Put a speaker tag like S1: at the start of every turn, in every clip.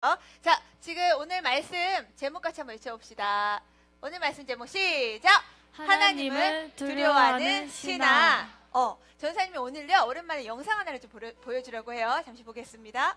S1: 자, 지금 오늘 말씀 제목 같이 한번 외쳐봅시다. 오늘 말씀 제목 시작! 하나님을 두려워하는 신앙. 전사님이 오늘요 오랜만에 영상 하나를 좀 보여주려고 해요. 잠시 보겠습니다.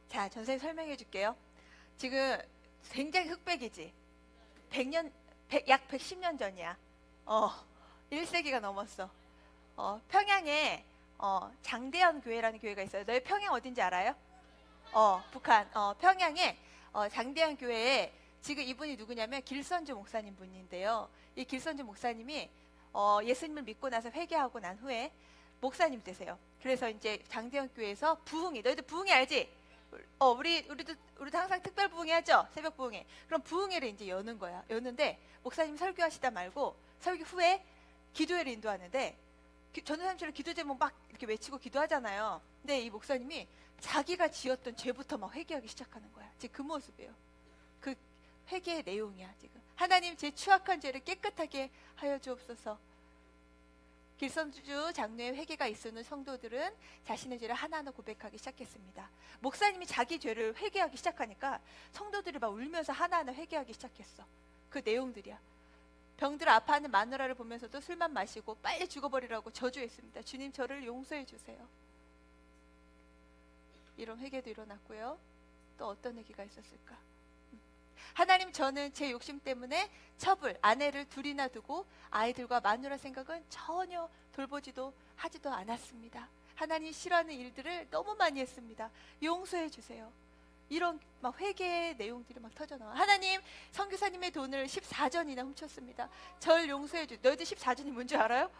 S1: 자, 전사님 설명해 줄게요. 지금 굉장히 흑백이지. 100년, 약 110년 전이야. 1세기가 넘었어. 평양에 장대현 교회라는 교회가 있어요. 너희 평양 어딘지 알아요? 북한. 평양에 장대현 교회에 지금 이분이 누구냐면 길선주 목사님 분인데요. 이 길선주 목사님이 예수님을 믿고 나서 회개하고 난 후에 목사님 되세요. 그래서 이제 장대현 교회에서 부흥이, 너희들 부흥이 알지? 우리도 항상 특별 부흥회 하죠? 새벽 부흥회. 그럼 부흥회를 이제 여는 거야. 여는데 목사님 설교하시다 말고 설교 후에 기도회를 인도하는데 전도사님처럼 기도 제목 막 이렇게 외치고 기도하잖아요. 근데 이 목사님이 자기가 지었던 죄부터 막 회개하기 시작하는 거야. 지금 그 모습이에요. 그 회개의 내용이야 지금. 하나님 제 추악한 죄를 깨끗하게 하여 주옵소서. 길선주 장로의 회개가 있으는 성도들은 자신의 죄를 하나하나 고백하기 시작했습니다. 목사님이 자기 죄를 회개하기 시작하니까 성도들이 막 울면서 하나하나 회개하기 시작했어. 그 내용들이야. 병들 아파하는 마누라를 보면서도 술만 마시고 빨리 죽어버리라고 저주했습니다. 주님 저를 용서해 주세요. 이런 회개도 일어났고요. 또 어떤 회개가 있었을까? 하나님 저는 제 욕심 때문에 아내를 둘이나 두고 아이들과 마누라 생각은 전혀 돌보지도 하지도 않았습니다. 하나님 싫어하는 일들을 너무 많이 했습니다. 용서해 주세요. 이런 막 회개의 내용들이 막 터져나와. 하나님 선교사님의 돈을 14전이나 훔쳤습니다. 절 용서해 주세요. 너희들 14전이 뭔지 알아요?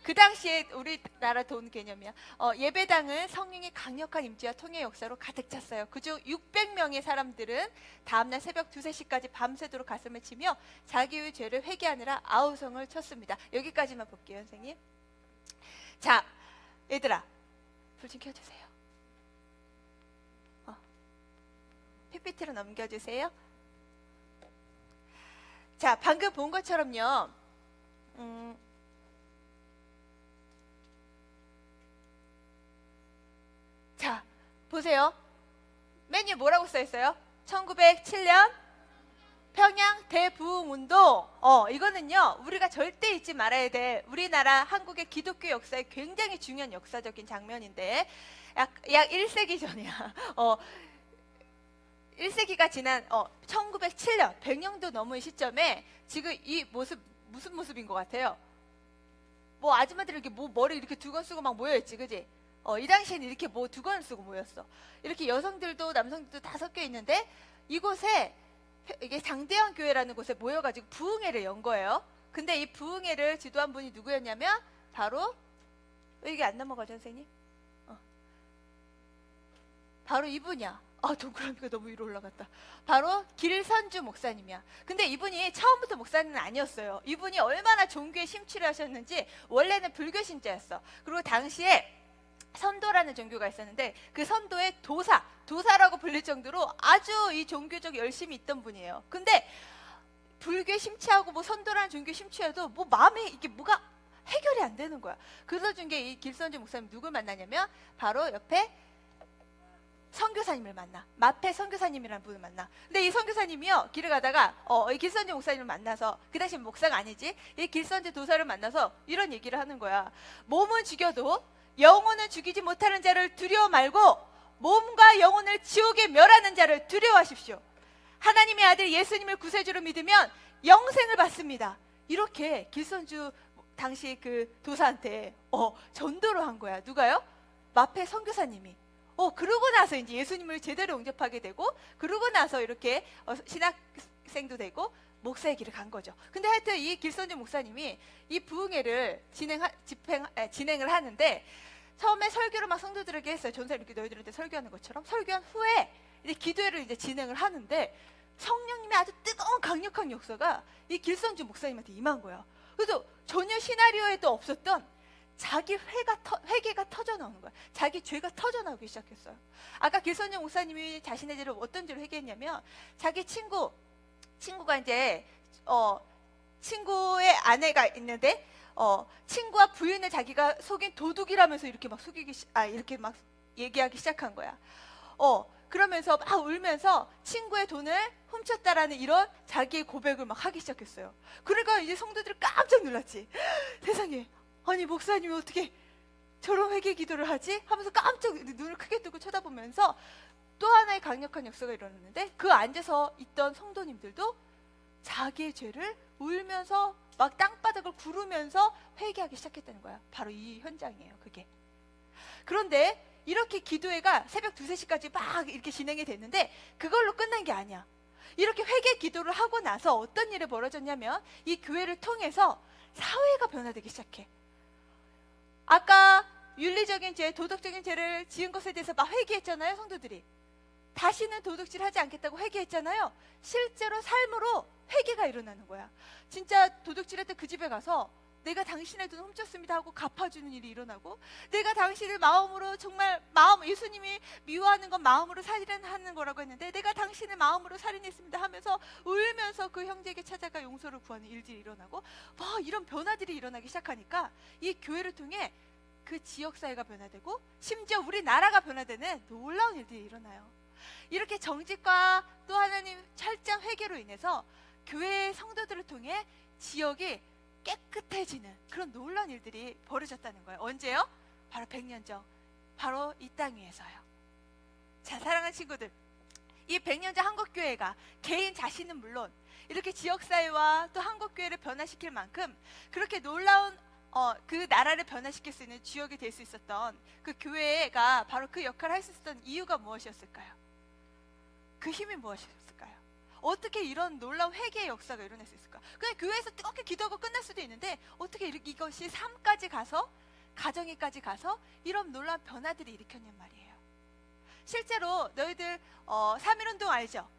S1: 그 당시에 우리나라 돈 개념이야. 예배당은 성령의 강력한 임재와 통의 역사로 가득 찼어요. 그중 600명의 사람들은 다음날 새벽 2, 3시까지 밤새도록 가슴을 치며 자기의 죄를 회개하느라 아우성을 쳤습니다. 여기까지만 볼게요, 선생님. 자, 얘들아, 불 좀 켜주세요. PPT로 넘겨주세요. 자, 방금 본 것처럼요. 자, 보세요. 메뉴 뭐라고 써있어요? 1907년 평양 대부흥운동. 이거는요 우리가 절대 잊지 말아야 돼. 우리나라 한국의 기독교 역사에 굉장히 중요한 역사적인 장면인데 약 1세기 전이야. 1세기가 지난 1907년 100년도 넘은 시점에 지금 이 모습 무슨 모습인 것 같아요? 뭐 아줌마들이 이렇게 머리 이렇게 두건 쓰고 막 모여있지, 그지? 이 당시에는 이렇게 두건을 쓰고 모였어. 이렇게 여성들도 남성들도 다 섞여 있는데 이곳에 이게 장대현 교회라는 곳에 모여가지고 부흥회를 연 거예요. 근데 이 부흥회를 지도한 분이 누구였냐면 바로 이게 안 넘어가죠, 선생님? 바로 이분이야. 동그라미가 너무 위로 올라갔다. 바로 길선주 목사님이야. 근데 이분이 처음부터 목사님은 아니었어요. 이분이 얼마나 종교에 심취를 하셨는지 원래는 불교 신자였어. 그리고 당시에 선도라는 종교가 있었는데 그 선도의 도사라고 불릴 정도로 아주 이 종교적 열심이 있던 분이에요. 근데 불교에 심취하고 뭐 선도라는 종교에 심취해도 뭐 마음에 이게 뭐가 해결이 안 되는 거야. 그러던 중에 이 길선주 목사님 누굴 만나냐면 바로 옆에 선교사님을 만나. 마페 선교사님이라는 분을 만나. 근데 이 선교사님이요 길을 가다가 이 길선주 목사님을 만나서, 그 당시 목사가 아니지, 이 길선주 도사를 만나서 이런 얘기를 하는 거야. 몸은 죽여도 영혼을 죽이지 못하는 자를 두려워 말고 몸과 영혼을 지옥에 멸하는 자를 두려워하십시오. 하나님의 아들 예수님을 구세주로 믿으면 영생을 받습니다. 이렇게 길선주 당시 그 도사한테 전도를 한 거야. 누가요? 마페 선교사님이. 그러고 나서 이제 예수님을 제대로 영접하게 되고, 그러고 나서 이렇게 신학생도 되고 목사의 길을 간 거죠. 근데 하여튼 이 길선주 목사님이 이 부흥회를 진행을 하는데, 처음에 설교를 막 성도들에게 했어요. 전사님 이렇게 너희들한테 설교하는 것처럼. 설교한 후에 이제 기도회를 이제 진행을 하는데, 성령님의 아주 뜨거운 강력한 역사가 이 길선주 목사님한테 임한 거야. 그래서 전혀 시나리오에도 없었던 자기 회개가 터져 나오는 거야. 자기 죄가 터져 나오기 시작했어요. 아까 길선주 목사님이 자신의 죄를 어떤 죄로 회개했냐면, 자기 친구가 이제 친구의 아내가 있는데, 친구와 부인을 자기가 속인 도둑이라면서 이렇게 막 이렇게 막 얘기하기 시작한 거야. 그러면서 막 울면서 친구의 돈을 훔쳤다라는 이런 자기의 고백을 막 하기 시작했어요. 그러니까 이제 성도들이 깜짝 놀랐지. 세상에, 아니 목사님이 어떻게 저런 회개 기도를 하지? 하면서 깜짝 눈을 크게 뜨고 쳐다보면서 또 하나의 강력한 역사가 일어났는데, 그 앉아서 있던 성도님들도 자기의 죄를 울면서 막 땅바닥을 구르면서 회개하기 시작했다는 거야. 바로 이 현장이에요, 그게. 그런데 이렇게 기도회가 새벽 2, 3시까지 막 이렇게 진행이 됐는데, 그걸로 끝난 게 아니야. 이렇게 회개 기도를 하고 나서 어떤 일이 벌어졌냐면, 이 교회를 통해서 사회가 변화되기 시작해. 아까 윤리적인 죄, 도덕적인 죄를 지은 것에 대해서 막 회개했잖아요, 성도들이. 다시는 도둑질 하지 않겠다고 회개했잖아요. 실제로 삶으로 회개가 일어나는 거야. 진짜 도둑질했던 그 집에 가서 내가 당신의 돈 훔쳤습니다 하고 갚아주는 일이 일어나고, 내가 당신을 마음으로 정말 예수님이 미워하는 건 마음으로 살인하는 거라고 했는데, 내가 당신을 마음으로 살인했습니다 하면서 울면서 그 형제에게 찾아가 용서를 구하는 일들이 일어나고, 이런 변화들이 일어나기 시작하니까 이 교회를 통해 그 지역사회가 변화되고, 심지어 우리나라가 변화되는 놀라운 일들이 일어나요. 이렇게 정직과 또 하나님 철저한 회개로 인해서 교회의 성도들을 통해 지역이 깨끗해지는 그런 놀라운 일들이 벌어졌다는 거예요. 언제요? 바로 100년 전, 바로 이 땅 위에서요. 자, 사랑하는 친구들, 이 100년 전 한국교회가 개인 자신은 물론 이렇게 지역사회와 또 한국교회를 변화시킬 만큼 그렇게 놀라운 그 나라를 변화시킬 수 있는 주역이 될 수 있었던 그 교회가 바로 그 역할을 할 수 있었던 이유가 무엇이었을까요? 그 힘이 무엇이었을까요? 어떻게 이런 놀라운 회개의 역사가 일어날 수 있을까? 그냥 교회에서 뜨겁게 기도하고 끝날 수도 있는데, 어떻게 이것이 삶까지 가서, 가정에까지 가서 이런 놀라운 변화들이 일으켰냔 말이에요. 실제로 너희들 3.1운동 알죠?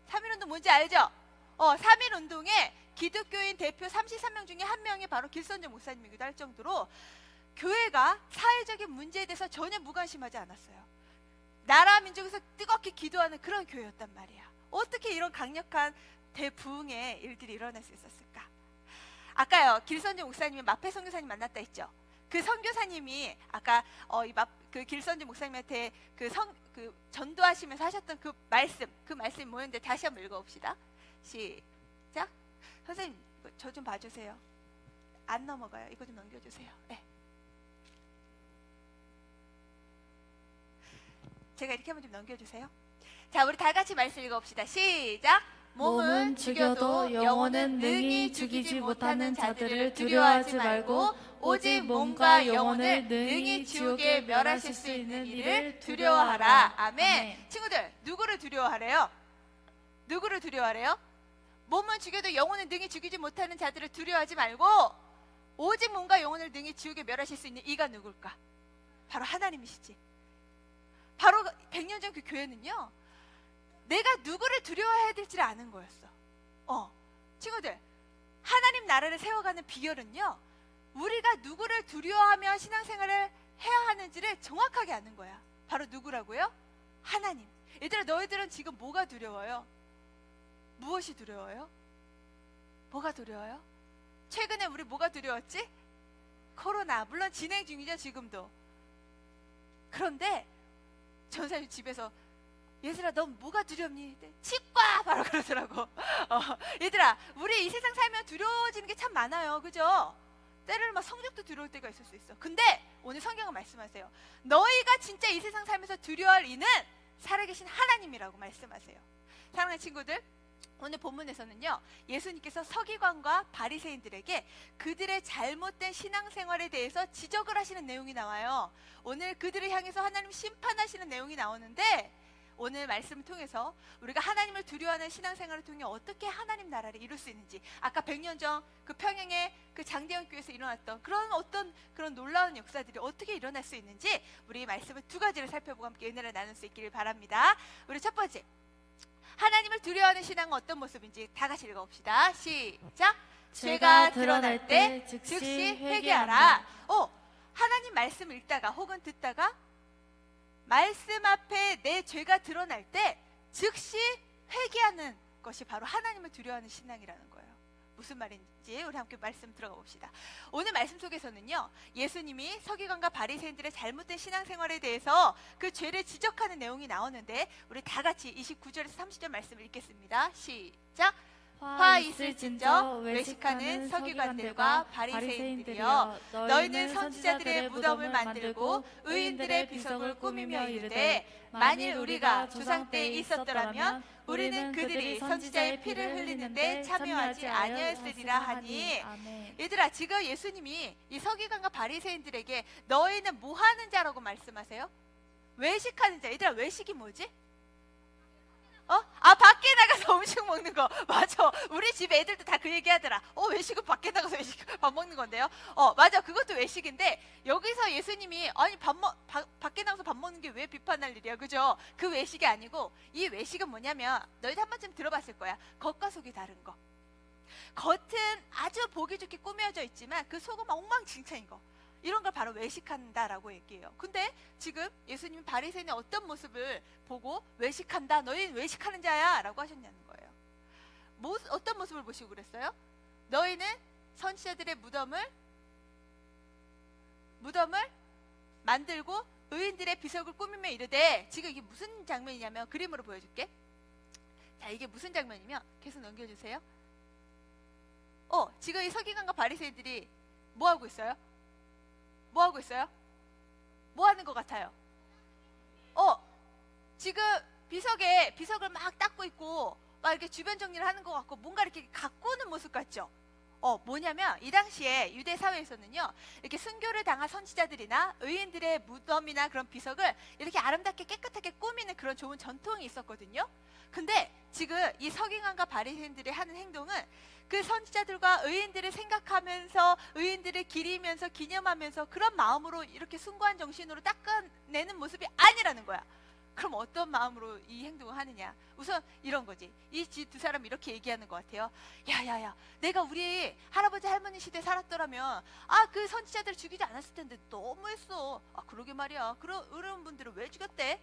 S1: 3.1운동 뭔지 알죠? 3.1운동에 기독교인 대표 33명 중에 한 명이 바로 길선주 목사님이기도 할 정도로 교회가 사회적인 문제에 대해서 전혀 무관심하지 않았어요. 나라 민족에서 뜨겁게 기도하는 그런 교회였단 말이야. 어떻게 이런 강력한 대부흥의 일들이 일어날 수 있었을까? 아까요, 길선주 목사님이 마페 선교사님 만났다 했죠. 그 선교사님이 아까 그 길선주 목사님한테 그 전도하시면서 하셨던 그 말씀이 뭐였는데, 다시 한번 읽어봅시다. 시작. 선생님, 저 좀 봐주세요. 안 넘어가요. 이거 좀 넘겨주세요. 네. 제가 이렇게 한번 좀 넘겨주세요. 자, 우리 다 같이 말씀 읽어봅시다. 시작.
S2: 몸은 죽여도 영혼은 능히 죽이지 못하는 자들을 두려워하지 말고 오직 몸과 영혼을 능히 지옥에 멸하실 수 있는 이를 두려워하라.
S1: 아멘. 친구들, 누구를 두려워하래요? 누구를 두려워하래요? 몸은 죽여도 영혼은 능히 죽이지 못하는 자들을 두려워하지 말고 오직 몸과 영혼을 능히 지옥에 멸하실 수 있는 이가 누굴까? 바로 하나님이시지. 바로 100년 전 그 교회는요, 내가 누구를 두려워해야 될지를 아는 거였어. 친구들, 하나님 나라를 세워가는 비결은요, 우리가 누구를 두려워하며 신앙생활을 해야 하는지를 정확하게 아는 거야. 바로 누구라고요? 하나님. 얘들아, 너희들은 지금 뭐가 두려워요? 무엇이 두려워요? 뭐가 두려워요? 최근에 우리 뭐가 두려웠지? 코로나. 물론 진행 중이죠, 지금도. 그런데 전사님 집에서, 얘들아 넌 뭐가 두렵니? 치과! 바로 그러더라고. 얘들아, 우리 이 세상 살면 두려워지는 게 참 많아요, 그죠? 때로는 막 성적도 두려울 때가 있을 수 있어. 근데 오늘 성경은 말씀하세요. 너희가 진짜 이 세상 살면서 두려워할 이는 살아계신 하나님이라고 말씀하세요. 사랑하는 친구들, 오늘 본문에서는요, 예수님께서 서기관과 바리새인들에게 그들의 잘못된 신앙생활에 대해서 지적을 하시는 내용이 나와요. 오늘 그들을 향해서 하나님 심판하시는 내용이 나오는데, 오늘 말씀을 통해서 우리가 하나님을 두려워하는 신앙생활을 통해 어떻게 하나님 나라를 이룰 수 있는지, 아까 100년 전 그 평양의 그 장대현 교회에서 일어났던 그런 놀라운 역사들이 어떻게 일어날 수 있는지, 우리 말씀을 두 가지를 살펴보고 함께 은혜를 나눌 수 있기를 바랍니다. 우리 첫 번째, 하나님을 두려워하는 신앙은 어떤 모습인지 다 같이 읽어봅시다. 시작. 죄가 드러날 때 즉시 회개하라. 하나님 말씀 읽다가 혹은 듣다가 말씀 앞에 내 죄가 드러날 때 즉시 회개하는 것이 바로 하나님을 두려워하는 신앙이라는 거예요. 무슨 말인지 우리 함께 말씀 들어가 봅시다. 오늘 말씀 속에서는요, 예수님이 서기관과 바리새인들의 잘못된 신앙생활에 대해서 그 죄를 지적하는 내용이 나오는데, 우리 다 같이 29절에서 30절 말씀을 읽겠습니다. 시작. 화 있을진저 외식하는 서기관들과 바리새인들이여, 너희는 선지자들의 무덤을 만들고 의인들의 비석을 꾸미며 이르되, 만일 우리가 조상 때에 있었더라면 우리는 그들이 선지자의 피를 흘리는데 참여하지 아니하였으리라 하니.
S2: 아멘.
S1: 얘들아, 지금 예수님이 이 서기관과 바리새인들에게 너희는 뭐 하는 자라고 말씀하세요? 외식하는 자. 얘들아, 외식이 뭐지? 밖에 나가서 음식 먹는 거. 맞아. 우리 집 애들도 다 그 얘기 하더라. 외식은 밖에 나가서 밥 먹는 건데요. 맞아. 그것도 외식인데, 여기서 예수님이 아니 밖에 나가서 밥 먹는 게 왜 비판할 일이야, 그죠? 그 외식이 아니고, 이 외식은 뭐냐면, 너희도 한 번쯤 들어봤을 거야. 겉과 속이 다른 거. 겉은 아주 보기 좋게 꾸며져 있지만 그 속은 엉망진창인 거, 이런 걸 바로 외식한다라고 얘기해요. 근데 지금 예수님이 바리새인의 어떤 모습을 보고 외식한다, 너희는 외식하는 자야 라고 하셨냐는 거예요. 어떤 모습을 보시고 그랬어요? 너희는 선지자들의 무덤을 만들고 의인들의 비석을 꾸미며 이르되, 지금 이게 무슨 장면이냐면, 그림으로 보여줄게. 자, 이게 무슨 장면이면, 계속 넘겨주세요. 지금 이 서기관과 바리새인들이 뭐 하고 있어요? 뭐 하고 있어요? 뭐 하는 것 같아요? 지금 비석을 막 닦고 있고, 막 이렇게 주변 정리를 하는 것 같고, 뭔가 이렇게 가꾸는 모습 같죠? 뭐냐면, 이 당시에 유대 사회에서는요, 이렇게 순교를 당한 선지자들이나 의인들의 무덤이나 그런 비석을 이렇게 아름답게 깨끗하게 꾸미는 그런 좋은 전통이 있었거든요. 근데 지금 이 서기관과 바리새인들이 하는 행동은 그 선지자들과 의인들을 생각하면서, 의인들을 기리면서 기념하면서 그런 마음으로 이렇게 숭고한 정신으로 닦아내는 모습이 아니라는 거야. 그럼 어떤 마음으로 이 행동을 하느냐? 우선 이런 거지. 이 두 사람 이렇게 얘기하는 것 같아요. 야야야, 내가 우리 할아버지 할머니 시대 살았더라면 그 선지자들 죽이지 않았을 텐데 너무했어. 그러게 말이야. 그런 분들을 왜 죽였대?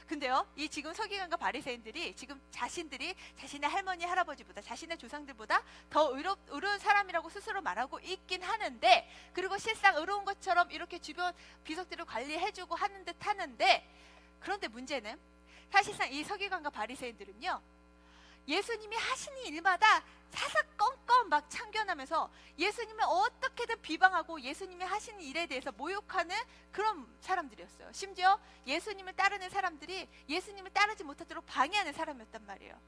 S1: 근데요, 이 지금 서기관과 바리새인들이 지금 자신들이 자신의 할머니 할아버지보다, 자신의 조상들보다 더 의로운 사람이라고 스스로 말하고 있긴 하는데, 그리고 실상 의로운 것처럼 이렇게 주변 비석들을 관리해주고 하는 듯 하는데, 그런데 문제는 사실상 이 서기관과 바리새인들은요, 예수님이 하시는 일마다 사사건건 막 참견하면서 예수님을 어떻게든 비방하고 예수님이 하시는 일에 대해서 모욕하는 그런 사람들이었어요. 심지어 예수님을 따르는 사람들이 예수님을 따르지 못하도록 방해하는 사람이었단 말이에요.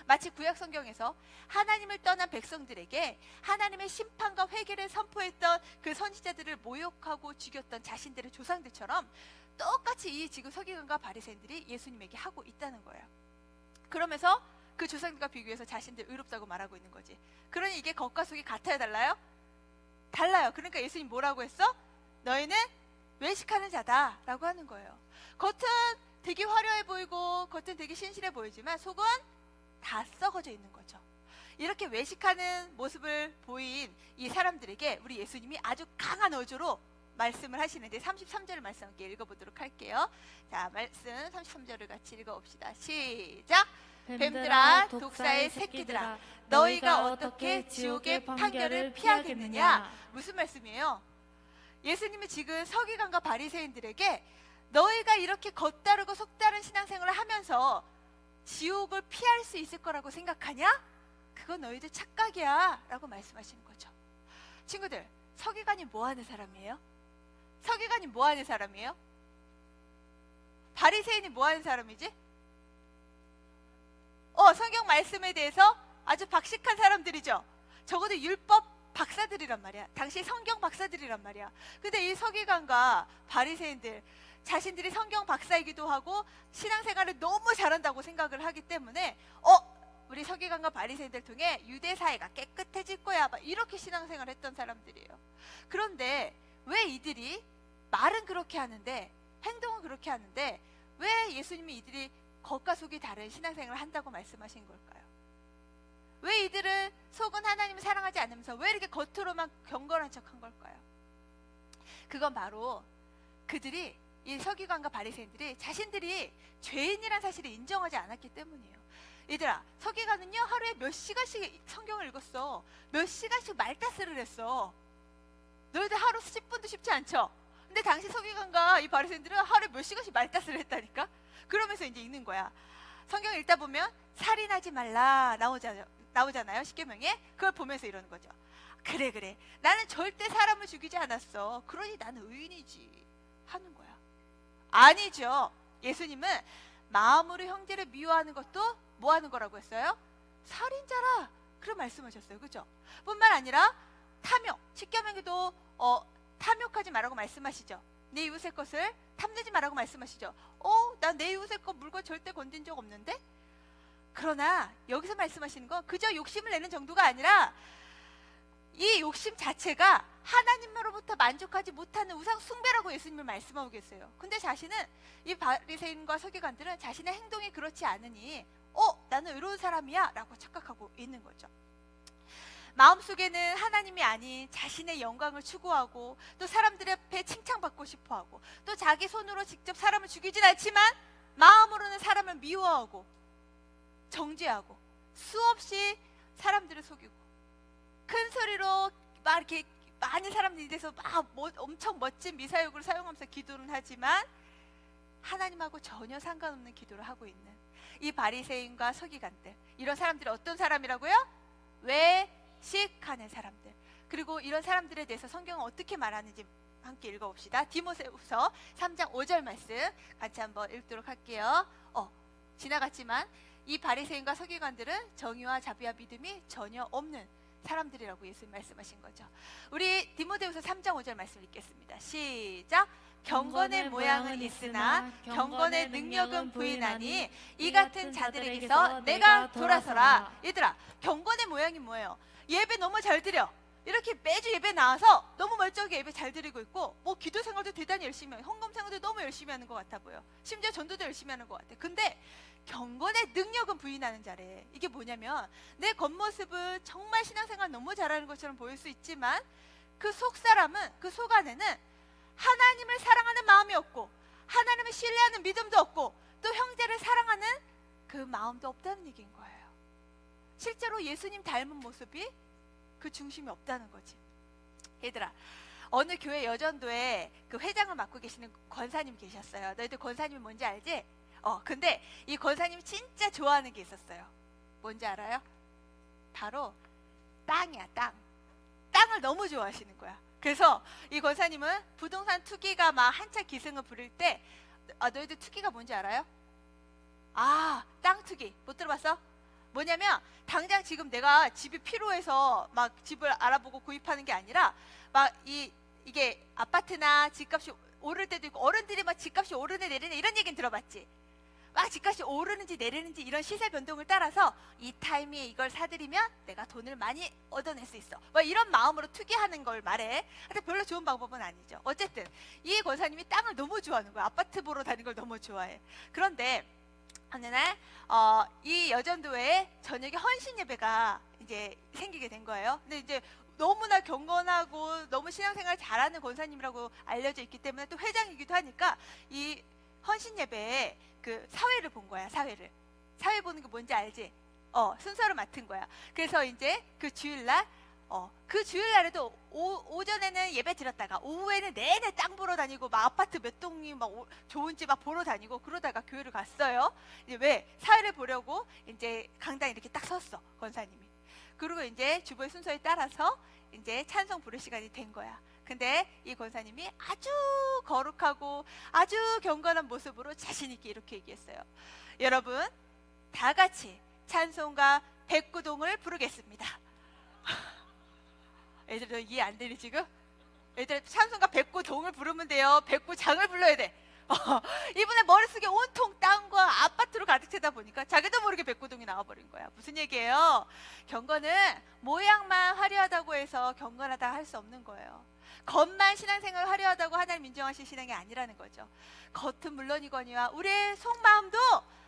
S1: 마치 구약 성경에서 하나님을 떠난 백성들에게 하나님의 심판과 회개를 선포했던 그 선지자들을 모욕하고 죽였던 자신들의 조상들처럼, 똑같이 이 지금 서기관과 바리새인들이 예수님에게 하고 있다는 거예요. 그러면서 그 조상들과 비교해서 자신들 의롭다고 말하고 있는 거지. 그러니 이게 겉과 속이 같아요, 달라요? 달라요. 그러니까 예수님 뭐라고 했어? 너희는 외식하는 자다 라고 하는 거예요. 겉은 되게 화려해 보이고 겉은 되게 신실해 보이지만 속은 다 썩어져 있는 거죠. 이렇게 외식하는 모습을 보인 이 사람들에게 우리 예수님이 아주 강한 어조로 말씀을 하시는데, 33절을 말씀 함께 읽어보도록 할게요. 자, 말씀 33절을 같이 읽어봅시다. 시작. 뱀들아, 독사의 새끼들아, 너희가 어떻게 지옥의 판결을 피하겠느냐? 무슨 말씀이에요? 예수님이 지금 서기관과 바리새인들에게 너희가 이렇게 겉다르고 속다른 신앙생활을 하면서 지옥을 피할 수 있을 거라고 생각하냐? 그건 너희들 착각이야 라고 말씀하시는 거죠. 친구들, 서기관이 뭐 하는 사람이에요? 서기관이 뭐 하는 사람이에요? 바리새인이 뭐 하는 사람이지? 성경 말씀에 대해서 아주 박식한 사람들이죠. 적어도 율법 박사들이란 말이야. 당시 성경 박사들이란 말이야. 근데 이 서기관과 바리새인들, 자신들이 성경 박사이기도 하고 신앙생활을 너무 잘한다고 생각을 하기 때문에 우리 서기관과 바리새인들 통해 유대 사회가 깨끗해질 거야, 막 이렇게 신앙생활을 했던 사람들이에요. 그런데 왜 이들이 말은 그렇게 하는데 행동은 그렇게 하는데 왜 예수님이 이들이 겉과 속이 다른 신앙생활을 한다고 말씀하신 걸까요? 왜 이들은 속은 하나님을 사랑하지 않으면서 왜 이렇게 겉으로만 경건한 척한 걸까요? 그건 바로 그들이, 이 서기관과 바리새인들이 자신들이 죄인이란 사실을 인정하지 않았기 때문이에요. 얘들아, 서기관은요 하루에 몇 시간씩 성경을 읽었어. 몇 시간씩 말다스를 했어. 너희들 하루 10분도 쉽지 않죠? 근데 당시 서기관과 이 바리새인들은 하루에 몇 시간씩 말다스를 했다니까? 그러면서 이제 읽는 거야. 성경 읽다 보면 살인하지 말라 나오잖아요, 십계명에. 그걸 보면서 이러는 거죠. 그래, 나는 절대 사람을 죽이지 않았어. 그러니 나는 의인이지 하는 거야. 아니죠. 예수님은 마음으로 형제를 미워하는 것도 뭐 하는 거라고 했어요? 살인자라, 그런 말씀하셨어요. 그죠? 뿐만 아니라 탐욕, 십계명에도 탐욕하지 말라고 말씀하시죠. 내 이웃의 것을 탐내지 말라고 말씀하시죠. 난 내 이웃의 것 물건 절대 건든 적 없는데? 그러나 여기서 말씀하시는 건 그저 욕심을 내는 정도가 아니라 이 욕심 자체가 하나님으로부터 만족하지 못하는 우상 숭배라고 예수님을 말씀하고 계세요. 근데 자신은, 이 바리새인과 서기관들은 자신의 행동이 그렇지 않으니 나는 의로운 사람이야 라고 착각하고 있는 거죠. 마음속에는 하나님이 아닌 자신의 영광을 추구하고 또 사람들 앞에 칭찬받고 싶어하고 또 자기 손으로 직접 사람을 죽이진 않지만 마음으로는 사람을 미워하고 정죄하고 수없이 사람들을 속이고 큰 소리로 막 이렇게 많은 사람들이 돼서 막 엄청 멋진 미사역을 사용하면서 기도는 하지만 하나님하고 전혀 상관없는 기도를 하고 있는 이 바리새인과 서기관들, 이런 사람들이 어떤 사람이라고요? 외식하는 사람들. 그리고 이런 사람들에 대해서 성경은 어떻게 말하는지 함께 읽어봅시다. 디모데후서 3장 5절 말씀 같이 한번 읽도록 할게요. 지나갔지만 이 바리새인과 서기관들은 정의와 자비와 믿음이 전혀 없는 사람들이라고 예수님 말씀하신 거죠. 우리 디모데후서 3장 5절 말씀 읽겠습니다. 시작. 경건의 모양은 있으나 경건의 능력은 부인하니 이 같은 자들에게서 내가 돌아서라. 얘들아, 경건의 모양이 뭐예요? 예배 너무 잘 드려. 이렇게 매주 예배 나와서 너무 멀쩡하게 예배 잘 드리고 있고 기도 생활도 대단히 열심히 하고 헌금 생활도 너무 열심히 하는 것 같아 보여. 심지어 전도도 열심히 하는 것 같아. 근데 경건의 능력은 부인하는 자래. 이게 뭐냐면 내 겉모습은 정말 신앙생활 너무 잘하는 것처럼 보일 수 있지만 그 속사람은, 그 속 안에는 하나님을 사랑하는 마음이 없고 하나님을 신뢰하는 믿음도 없고 또 형제를 사랑하는 그 마음도 없다는 얘기인 거예요. 실제로 예수님 닮은 모습이 그 중심이 없다는 거지. 얘들아, 어느 교회 여전도에 그 회장을 맡고 계시는 권사님 계셨어요. 너희들 권사님이 뭔지 알지? 근데 이 권사님이 진짜 좋아하는 게 있었어요. 뭔지 알아요? 바로 땅이야, 땅. 땅을 너무 좋아하시는 거야. 그래서 이 권사님은 부동산 투기가 막 한참 기승을 부릴 때, 너희들 투기가 뭔지 알아요? 땅 투기. 못 들어봤어? 뭐냐면 당장 지금 내가 집이 필요해서 막 집을 알아보고 구입하는 게 아니라 막 이게 아파트나 집값이 오를 때도 있고 어른들이 막 집값이 오르네 내리네 이런 얘기는 들어봤지? 막 집값이 오르는지 내리는지 이런 시세 변동을 따라서 이 타이밍에 이걸 사들이면 내가 돈을 많이 얻어낼 수 있어. 막 이런 마음으로 투기하는 걸 말해. 근데 별로 좋은 방법은 아니죠. 어쨌든 이 권사님이 땅을 너무 좋아하는 거야. 아파트 보러 다니는 걸 너무 좋아해. 그런데 어느 날 이 여전도에 저녁에 헌신 예배가 이제 생기게 된 거예요. 근데 이제 너무나 경건하고 너무 신앙생활 잘하는 권사님이라고 알려져 있기 때문에 또 회장이기도 하니까 이 헌신 예배에 그 사회를 본 거야. 사회 보는 게 뭔지 알지? 순서를 맡은 거야. 그래서 이제 그 주일날 그 주일날에도 오전에는 예배 드렸다가 오후에는 내내 땅 보러 다니고 막 아파트 몇 동이 막 좋은지 막 보러 다니고 그러다가 교회를 갔어요. 이제 왜? 사회를 보려고 이제 강당에 이렇게 딱 섰어, 권사님이. 그리고 이제 주보의 순서에 따라서 이제 찬송 부를 시간이 된 거야. 근데 이 권사님이 아주 거룩하고 아주 경건한 모습으로 자신 있게 이렇게 얘기했어요. 여러분, 다 같이 찬송가 백구동을 부르겠습니다. 애들 너 이해 안 되니 지금? 애들 찬송가 백구동을 부르면 돼요. 백구장을 불러야 돼. 이분의 머릿속에 온통 땅과 아파트로 가득 차다 보니까 자기도 모르게 백구동이 나와버린 거야. 무슨 얘기예요? 경건은 모양만 화려하다고 해서 경건하다 할 수 없는 거예요. 겉만 신앙생활 화려하다고 하나님 인정하실 신앙이 아니라는 거죠. 겉은 물론이거니와 우리의 속마음도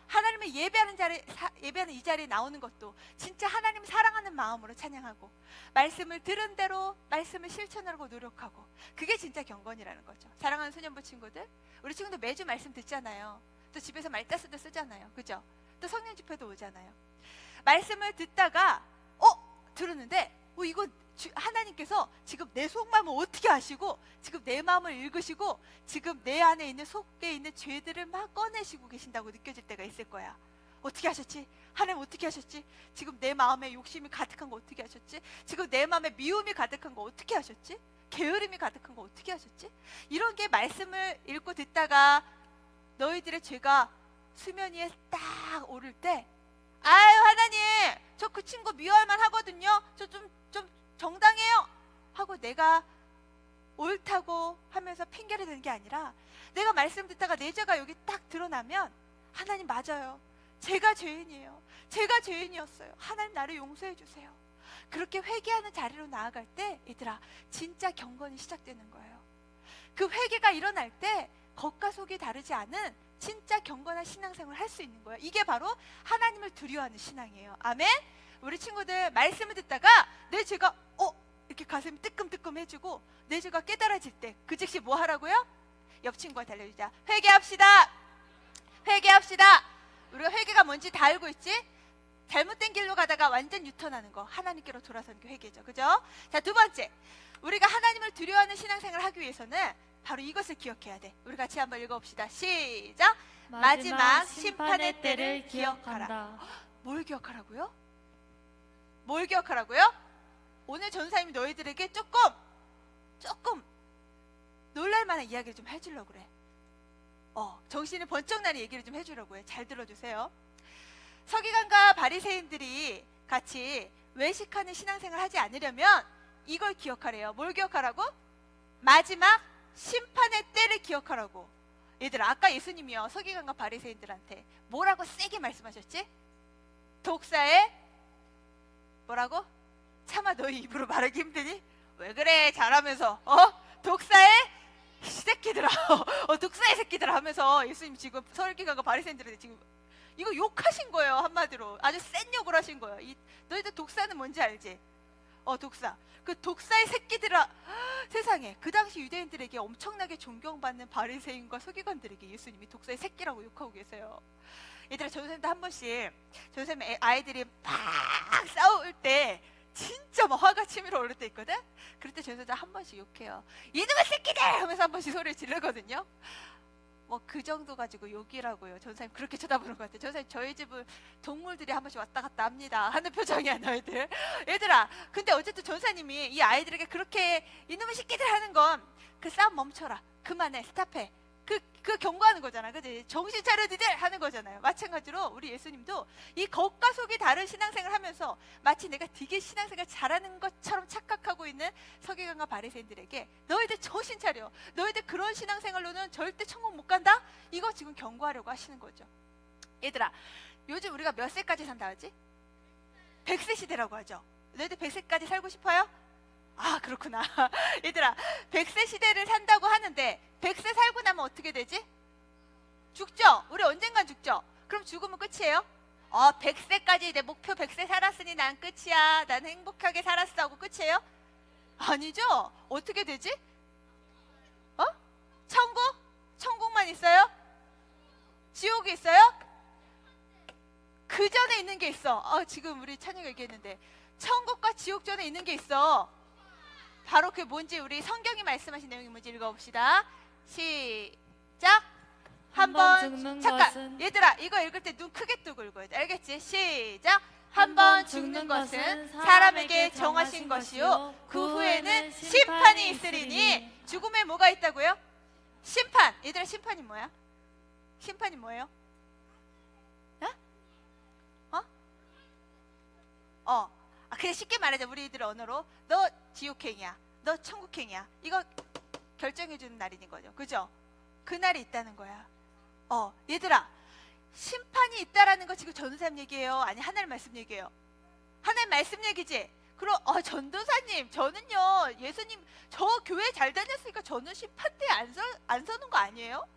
S1: 하나님을 예배하는 이 자리에 나오는 것도 진짜 하나님 사랑하는 마음으로 찬양하고 말씀을 들은 대로 말씀을 실천하려고 노력하고 그게 진짜 경건이라는 거죠. 사랑하는 소년부 친구들, 우리 친구들 매주 말씀 듣잖아요. 또 집에서 말다스도 쓰잖아요. 그죠? 또 성령 집회도 오잖아요. 말씀을 듣다가 들었는데 이거 하나님께서 지금 내 속마음을 어떻게 아시고 지금 내 마음을 읽으시고 지금 내 안에 있는 속에 있는 죄들을 막 꺼내시고 계신다고 느껴질 때가 있을 거야. 어떻게 하셨지? 하나님 어떻게 하셨지? 지금 내 마음에 욕심이 가득한 거 어떻게 하셨지? 지금 내 마음에 미움이 가득한 거 어떻게 하셨지? 게으름이 가득한 거 어떻게 하셨지? 이런 게 말씀을 읽고 듣다가 너희들의 죄가 수면 위에 딱 오를 때 아유 하나님 저 그 친구 미워할만 하거든요. 저 좀 정당해요 하고 내가 옳다고 하면서 핑계를 대는 게 아니라 내가 말씀 듣다가 내 죄가 여기 딱 드러나면 하나님 맞아요. 제가 죄인이에요. 제가 죄인이었어요. 하나님 나를 용서해 주세요. 그렇게 회개하는 자리로 나아갈 때 얘들아 진짜 경건이 시작되는 거예요. 그 회개가 일어날 때 겉과 속이 다르지 않은 진짜 경건한 신앙생활을 할 수 있는 거예요. 이게 바로 하나님을 두려워하는 신앙이에요. 아멘? 우리 친구들 말씀을 듣다가 내 죄가 이렇게 가슴이 뜨끔뜨끔해지고 내 죄가 깨달아질 때 그 즉시 뭐 하라고요? 옆 친구한테 알려주자. 회개합시다. 회개합시다. 우리가 회개가 뭔지 다 알고 있지? 잘못된 길로 가다가 완전 유턴하는 거, 하나님께로 돌아서는 게 회개죠. 그죠? 자, 두 번째, 우리가 하나님을 두려워하는 신앙생활을 하기 위해서는 바로 이것을 기억해야 돼. 우리 같이 한번 읽어봅시다. 시작. 마지막 심판의 때를 기억하라. 뭘 기억하라고요? 뭘 기억하라고요? 오늘 전사님이 너희들에게 조금 놀랄만한 이야기를 좀 해주려고 그래. 정신이 번쩍 나는 얘기를 좀 해주려고 해. 잘 들어주세요. 서기관과 바리새인들이 같이 외식하는 신앙생활을 하지 않으려면 이걸 기억하래요. 뭘 기억하라고? 마지막 심판의 때를 기억하라고. 얘들아 아까 예수님이요 서기관과 바리새인들한테 뭐라고 세게 말씀하셨지? 독사에 뭐라고? 차마 너희 입으로 말하기 힘드니? 왜 그래 잘하면서 독사의 새끼들아 독사의 새끼들아 하면서 예수님 지금 서기관과 바리새인들한테 지금 이거 욕하신 거예요. 한마디로 아주 센 욕을 하신 거예요. 너희들 독사는 뭔지 알지? 독사. 그 독사의 새끼들아. 세상에 그 당시 유대인들에게 엄청나게 존경받는 바리새인과 서기관들에게 예수님이 독사의 새끼라고 욕하고 계세요. 얘들아 전도사님도 한 번씩 전도사님 아이들이 막 싸울 때 진짜 막 화가 치밀어 오를 때 있거든. 그럴 때 전도사님도 한 번씩 욕해요. 이놈의 새끼들 하면서 한 번씩 소리를 지르거든요. 뭐 그 정도 가지고 욕이라고요. 전사님 그렇게 쳐다보는 것 같아요. 전사님 저희 집은 동물들이 한 번씩 왔다 갔다 합니다 하는 표정이야 너희들. 얘들아 근데 어쨌든 전사님이 이 아이들에게 그렇게 이놈의 새끼들 하는 건 그 싸움 멈춰라 그만해 스탑해 그 경고하는 거잖아. 그지? 정신 차려 니들 하는 거잖아요. 마찬가지로 우리 예수님도 이 겉과 속이 다른 신앙생활을 하면서 마치 내가 되게 신앙생활 잘하는 것처럼 착각하고 있는 서기관과 바리새인들에게 너희들 정신 차려. 너희들 그런 신앙생활로는 절대 천국 못 간다? 이거 지금 경고하려고 하시는 거죠. 얘들아 요즘 우리가 몇 세까지 산다 하지? 100세 시대라고 하죠. 너희들 100세까지 살고 싶어요? 아 그렇구나. 얘들아 100세 시대를 산다고 하는데 100세 살고 나면 어떻게 되지? 죽죠? 우리 언젠간 죽죠? 그럼 죽으면 끝이에요? 100세까지 내 목표 100세 살았으니 난 끝이야. 난 행복하게 살았어 하고 끝이에요? 아니죠? 어떻게 되지? 천국? 천국만 있어요? 지옥이 있어요? 그 전에 있는 게 있어. 지금 우리 찬이가 얘기했는데 천국과 지옥 전에 있는 게 있어. 바로 그게 뭔지 우리 성경이 말씀하신 내용이 뭔지 읽어봅시다. 시작. 한번 잠깐 얘들아 이거 읽을 때 눈 크게 뜨고 읽어야 돼. 알겠지? 시작. 한 번 죽는 것은 사람에게 정하신 것이요 그 후에는 심판이 있으리니. 죽음에 뭐가 있다고요? 심판. 얘들아 심판이 뭐야? 심판이 뭐예요? 그냥 쉽게 말하자, 우리들 언어로. 너 지옥행이야, 너 천국행이야. 이거 결정해주는 날인 거죠. 그죠? 그날이 있다는 거야. 얘들아, 심판이 있다라는 거 지금 전도사님 얘기예요? 아니 하나님 말씀 얘기예요? 하나님 말씀 얘기지? 그럼 전도사님, 저는요 예수님 저 교회 잘 다녔으니까 저는 심판대에 안 서는 거 아니에요?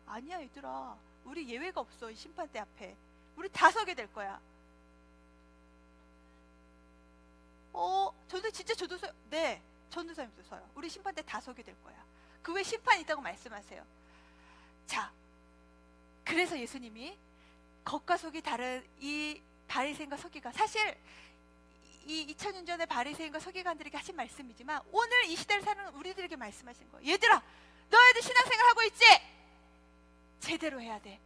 S1: 아니야 얘들아, 우리 예외가 없어. 이 심판대 앞에 우리 다 서게 될 거야. 저도 진짜 저도 네, 전도사님도 서요. 우리 심판대 다 서게 될 거야. 그 외에 심판이 있다고 말씀하세요. 자, 그래서 예수님이 겉과 속이 다른 이 바리새인과 서기관, 사실 이 2000년 전에 바리새인과 서기관들에게 하신 말씀이지만 오늘 이 시대를 사는 우리들에게 말씀하신 거예요. 얘들아, 너희들 신앙생활 하고 있지? 제대로 해야 돼.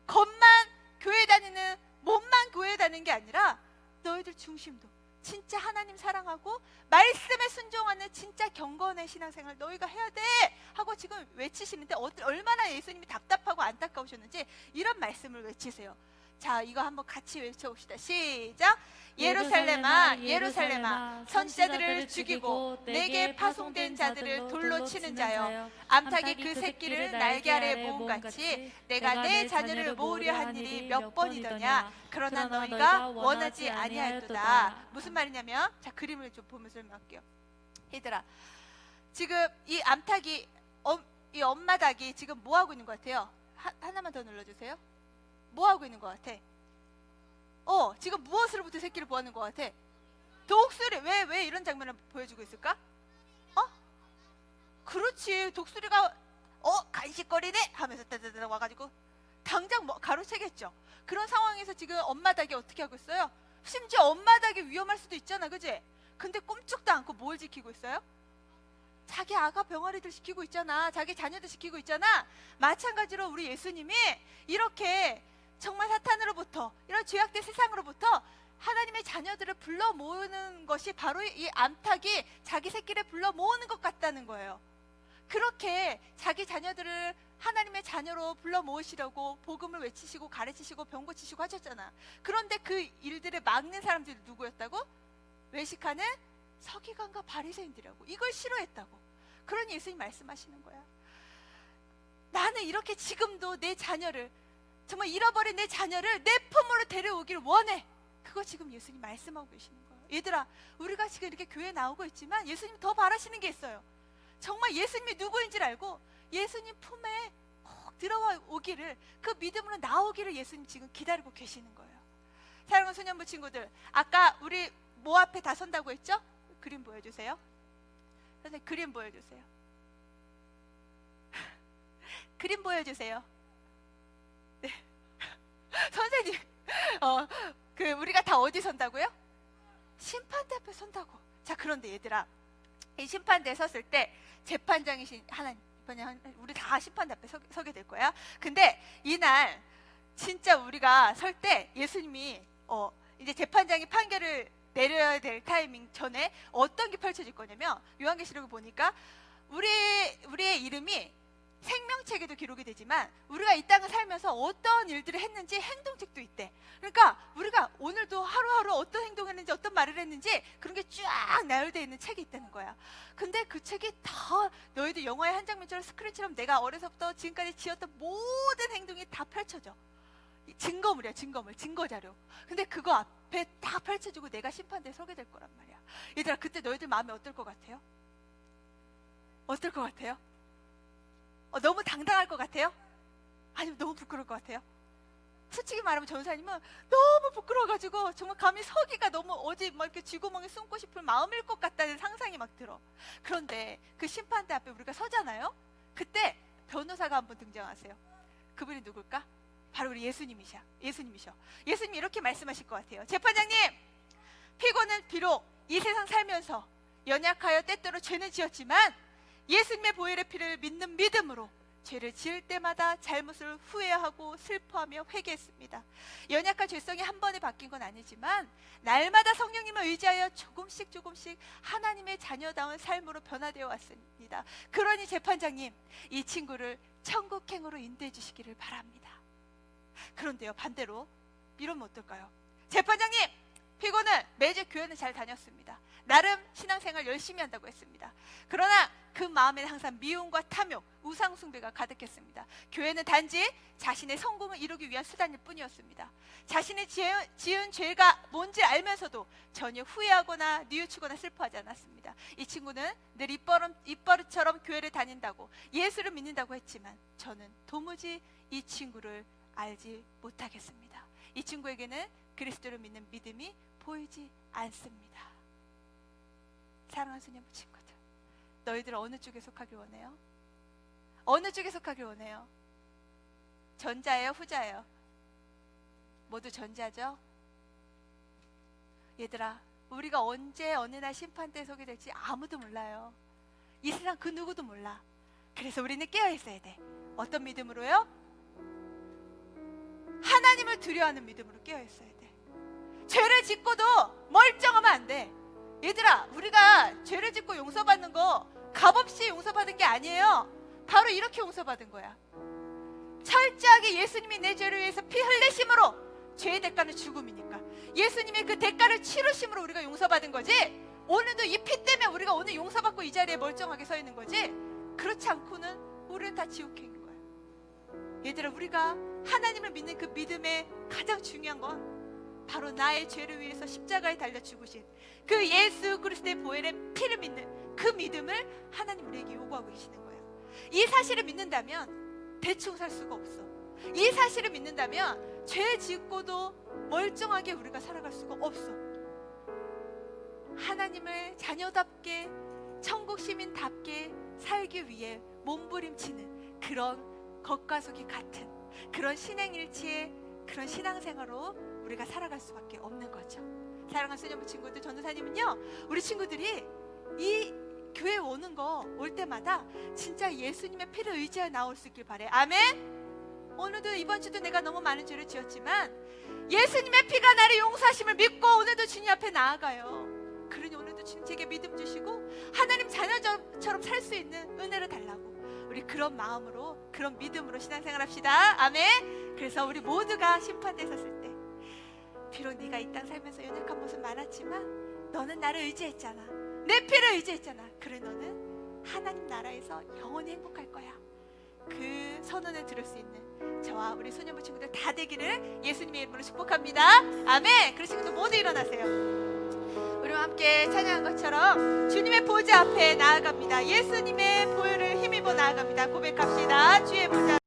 S1: 겉만 교회 다니는, 몸만 교회 다니는 게 아니라 너희들 중심도 진짜 하나님 사랑하고 말씀에 순종하는 진짜 경건의 신앙생활 너희가 해야 돼 하고 지금 외치시는데 얼마나 예수님이 답답하고 안타까우셨는지 이런 말씀을 외치세요. 자, 이거 한번 같이 외쳐봅시다. 시작. 예루살렘아, 예루살렘아, 선지자들을 죽이고 내게 파송된 자들을 돌로 치는 자여, 암탉이 그 새끼를 날개 아래 모음같이 내가 내 자녀를 모으려 한 일이 몇 번이더냐. 그러나 너희가 원하지 아니하였도다. 무슨 말이냐면, 자, 그림을 좀 보면서 설명할게요. 얘들아, 지금 이 암탉이, 이 엄마 닭이 지금 뭐 하고 있는 것 같아요? 하나만 더 눌러주세요. 뭐 하고 있는 것 같아? 지금 무엇으로부터 새끼를 보하는 것 같아? 독수리. 왜 이런 장면을 보여주고 있을까? 그렇지. 독수리가 간식거리네 하면서 따다다다 와가지고 당장 가로채겠죠. 그런 상황에서 지금 엄마 닭이 어떻게 하고 있어요? 심지어 엄마 닭이 위험할 수도 있잖아, 그지? 근데 꼼짝도 않고 뭘 지키고 있어요? 자기 아가 병아리들 지키고 있잖아. 자기 자녀들 지키고 있잖아. 마찬가지로 우리 예수님이 이렇게 정말 사탄으로부터, 이런 죄악된 세상으로부터 하나님의 자녀들을 불러 모으는 것이 바로 이 암탉이 자기 새끼를 불러 모으는 것 같다는 거예요. 그렇게 자기 자녀들을 하나님의 자녀로 불러 모으시려고 복음을 외치시고 가르치시고 병 고치시고 하셨잖아. 그런데 그 일들을 막는 사람들이 누구였다고? 외식하는 서기관과 바리새인들이라고. 이걸 싫어했다고. 그러니 예수님 말씀하시는 거야. 나는 이렇게 지금도 내 자녀를, 정말 잃어버린 내 자녀를 내 품으로 데려오기를 원해. 그거 지금 예수님 말씀하고 계시는 거예요. 얘들아, 우리가 지금 이렇게 교회에 나오고 있지만 예수님 더 바라시는 게 있어요. 정말 예수님이 누구인지를 알고 예수님 품에 꼭 들어와 오기를, 그 믿음으로 나오기를 예수님 지금 기다리고 계시는 거예요. 사랑하는 소년부 친구들, 아까 우리 뭐 앞에 다 선다고 했죠? 그림 보여주세요. 선생님, 그림 보여주세요. 그림 보여주세요. 네. 선생님, 우리가 다 어디 선다고요? 심판대 앞에 선다고. 자, 그런데 얘들아, 이 심판대에 섰을 때 재판장이신 하나님, 우리 다 심판대 앞에 서게 될 거야. 근데 이날 진짜 우리가 설 때 예수님이 이제 재판장이 판결을 내려야 될 타이밍 전에 어떤 게 펼쳐질 거냐면, 요한계시록을 보니까 우리의 이름이 생명책에도 기록이 되지만 우리가 이 땅을 살면서 어떤 일들을 했는지 행동책도 있대. 그러니까 우리가 오늘도 하루하루 어떤 행동을 했는지 어떤 말을 했는지 그런 게 쫙 나열되어 있는 책이 있다는 거야. 근데 그 책이 다 너희들 영화의 한 장면처럼 스크린처럼 내가 어려서부터 지금까지 지었던 모든 행동이 다 펼쳐져. 증거물이야, 증거물, 증거자료. 근데 그거 앞에 다 펼쳐지고 내가 심판대에 서게 될 거란 말이야. 얘들아, 그때 너희들 마음이 어떨 것 같아요? 어떨 것 같아요? 너무 당당할 것 같아요? 아니면 너무 부끄러울 것 같아요? 솔직히 말하면 전사님은 너무 부끄러워가지고 정말 감히 서기가 너무 어디 막 이렇게 쥐구멍에 숨고 싶은 마음일 것 같다는 상상이 막 들어. 그런데 그 심판대 앞에 우리가 서잖아요? 그때 변호사가 한번 등장하세요. 그분이 누굴까? 바로 우리 예수님이셔. 예수님이 이렇게 말씀하실 것 같아요. 재판장님, 피고는 비록 이 세상 살면서 연약하여 때때로 죄는 지었지만 예수님의 보혈의 피를 믿는 믿음으로 죄를 지을 때마다 잘못을 후회하고 슬퍼하며 회개했습니다. 연약한 죄성이 한 번에 바뀐 건 아니지만 날마다 성령님을 의지하여 조금씩 하나님의 자녀다운 삶으로 변화되어 왔습니다. 그러니 재판장님, 이 친구를 천국행으로 인도해 주시기를 바랍니다. 그런데요, 반대로 이러면 어떨까요? 재판장님, 피고는 매주 교회는 잘 다녔습니다. 나름 신앙생활 열심히 한다고 했습니다. 그러나 그 마음에는 항상 미움과 탐욕, 우상숭배가 가득했습니다. 교회는 단지 자신의 성공을 이루기 위한 수단일 뿐이었습니다. 자신이 지은 죄가 뭔지 알면서도 전혀 후회하거나 뉘우치거나 슬퍼하지 않았습니다. 이 친구는 늘 입버릇처럼 교회를 다닌다고, 예수를 믿는다고 했지만 저는 도무지 이 친구를 알지 못하겠습니다. 이 친구에게는 그리스도를 믿는 믿음이 보이지 않습니다. 사랑하는 소년부 친구들, 너희들 어느 쪽에 속하길 원해요? 어느 쪽에 속하길 원해요? 전자예요, 후자예요? 모두 전자죠? 얘들아, 우리가 언제 어느 날 심판대에 서게 될지 아무도 몰라요. 이 세상 그 누구도 몰라. 그래서 우리는 깨어 있어야 돼. 어떤 믿음으로요? 하나님을 두려워하는 믿음으로 깨어 있어야 돼. 죄를 짓고도 멀쩡하면 안 돼. 얘들아, 우리가 죄를 짓고 용서받는 거 값없이 용서받은 게 아니에요. 바로 이렇게 용서받은 거야. 철저하게 예수님이 내 죄를 위해서 피 흘리심으로, 죄의 대가는 죽음이니까 예수님의 그 대가를 치르심으로 우리가 용서받은 거지. 오늘도 이 피 때문에 우리가 오늘 용서받고 이 자리에 멀쩡하게 서 있는 거지. 그렇지 않고는 우리는 다 지옥에 있는 거야. 얘들아, 우리가 하나님을 믿는 그 믿음의 가장 중요한 건 바로 나의 죄를 위해서 십자가에 달려 죽으신 그 예수 그리스도의 보혈의 피를 믿는 그 믿음을 하나님 우리에게 요구하고 계시는 거예요. 이 사실을 믿는다면 대충 살 수가 없어. 이 사실을 믿는다면 죄 짓고도 멀쩡하게 우리가 살아갈 수가 없어. 하나님을 자녀답게, 천국 시민답게 살기 위해 몸부림치는 그런 겉과 속이 같은 그런 신행일치의 그런 신앙생활로 우리가 살아갈 수밖에 없는 거죠. 사랑하는 소년부 친구들, 전도사님은요, 우리 친구들이 이 교회 오는 거 올 때마다 진짜 예수님의 피를 의지하여 나올 수 있길 바래. 아멘. 오늘도 이번 주도 내가 너무 많은 죄를 지었지만 예수님의 피가 나를 용서하심을 믿고 오늘도 주님 앞에 나아가요. 그러니 오늘도 주님 제게 믿음 주시고 하나님 자녀처럼 살 수 있는 은혜를 달라고, 우리 그런 마음으로, 그런 믿음으로 신앙생활 합시다. 아멘. 그래서 우리 모두가 심판대에 섰을 때, 비록 네가 이 땅 살면서 연약한 모습 많았지만 너는 나를 의지했잖아. 내 피를 의지했잖아. 그래, 너는 하나님 나라에서 영원히 행복할 거야. 그 선언을 들을 수 있는 저와 우리 소년부 친구들 다 되기를 예수님의 이름으로 축복합니다. 아멘. 그리고 친구들 모두 일어나세요. 우리와 함께 찬양한 것처럼 주님의 보좌 앞에 나아갑니다. 예수님의 보혈을 힘입어 나아갑니다. 고백합시다. 주의 보좌